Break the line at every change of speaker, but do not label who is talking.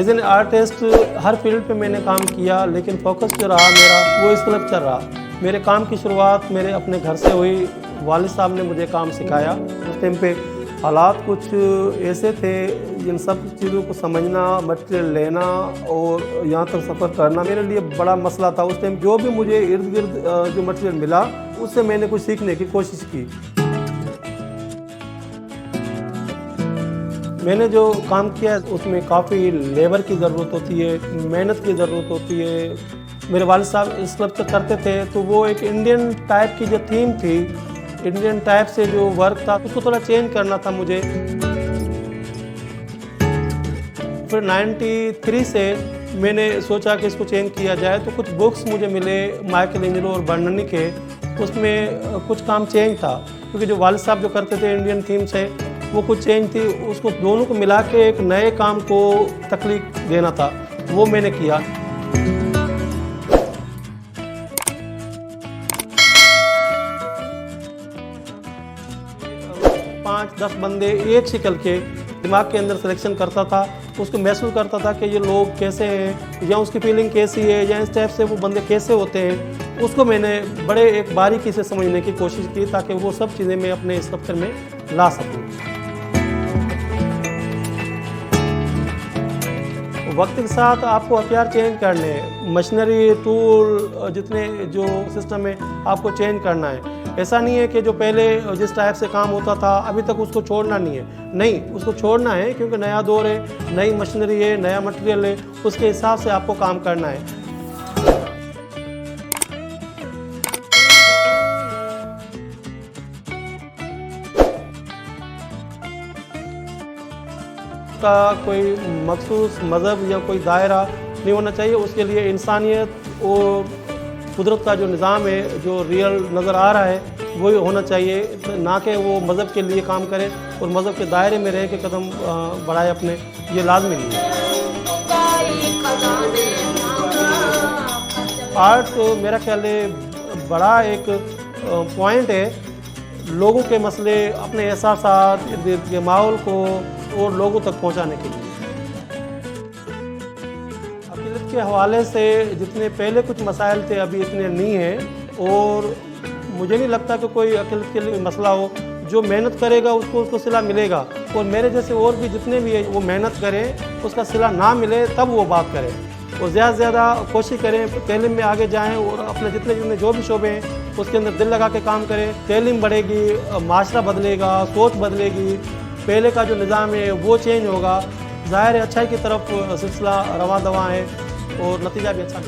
As an artist हर field पे मैंने काम किया, लेकिन फोकस जो रहा मेरा वो स्कल्पचर रहा। मेरे काम की शुरुआत मेरे अपने घर से हुई। वालिद साहब ने मुझे काम सिखाया। उस टाइम पे हालात कुछ ऐसे थे, जिन सब चीज़ों को समझना, मटेरियल लेना और यहाँ तक सफ़र करना मेरे लिए बड़ा मसला था। उस टाइम जो भी मुझे इर्द गिर्द जो मटेरियल मिला उससे मैंने कुछ सीखने की कोशिश की। मैंने जो काम किया उसमें काफ़ी लेबर की ज़रूरत होती है, मेहनत की ज़रूरत होती है। मेरे वालिद साहब स्कल्पचर करते थे तो वो एक इंडियन टाइप की जो थीम थी, इंडियन टाइप से जो वर्क था उसको थोड़ा चेंज करना था मुझे। फिर 93 से मैंने सोचा कि इसको चेंज किया जाए, तो कुछ बुक्स मुझे मिले माइकल एंजेलो और बर्ननी के। उसमें कुछ काम चेंज था, क्योंकि जो वालिद साहब जो करते थे इंडियन थीम से वो कुछ चेंज थी। उसको दोनों को मिला के एक नए काम को तख्लीक देना था, वो मैंने किया। पाँच 10 बंदे एक शिकल के दिमाग के अंदर सिलेक्शन करता था, उसको महसूस करता था कि ये लोग कैसे हैं या उसकी फीलिंग कैसी है या इस टाइप से वो बंदे कैसे होते हैं। उसको मैंने बड़े एक बारीकी से समझने की कोशिश की ताकि वो सब चीज़ें मैं अपने स्कल्पचर में ला सकूँ। वक्त के साथ आपको हथियार चेंज करने हैं, मशीनरी टूल जितने जो सिस्टम है आपको चेंज करना है। ऐसा नहीं है कि जो पहले जिस टाइप से काम होता था अभी तक उसको छोड़ना नहीं है, नहीं उसको छोड़ना है, क्योंकि नया दौर है, नई मशीनरी है, नया मटेरियल है, उसके हिसाब से आपको काम करना है। का कोई मखसूस मज़हब या कोई दायरा नहीं होना चाहिए। उसके लिए इंसानियत और कुदरत का जो निज़ाम है, जो रियल नज़र आ रहा है, वही होना चाहिए, ना कि वो मज़हब के लिए काम करे और मज़हब के दायरे में रह के कदम बढ़ाए अपने, ये लाजमी नहीं है। आर्ट मेरा ख्याल है बड़ा एक पॉइंट है लोगों के मसले, अपने एहसासात, इर्द गिर्द के माहौल को और लोगों तक पहुंचाने के लिए। अक़ीदत के हवाले से जितने पहले कुछ मसाइल थे अभी इतने नहीं हैं, और मुझे नहीं लगता कि कोई अक़ीदत के लिए मसला हो। जो मेहनत करेगा उसको सिला मिलेगा, और मेरे जैसे और भी जितने भी है वो मेहनत करें, उसका सिला ना मिले तब वो बात करें, और ज़्यादा से ज़्यादा कोशिश करें तैलीम में आगे जाएं और अपने जितने जो भी शोबे हैं उसके अंदर दिल लगा के काम करें। तैलीम बढ़ेगी, माशरा बदलेगा, सोच बदलेगी, पहले का जो निज़ाम है वो चेंज होगा। ज़ाहिर है अच्छाई की तरफ सिलसिला रवां दवां है और नतीजा भी अच्छा है।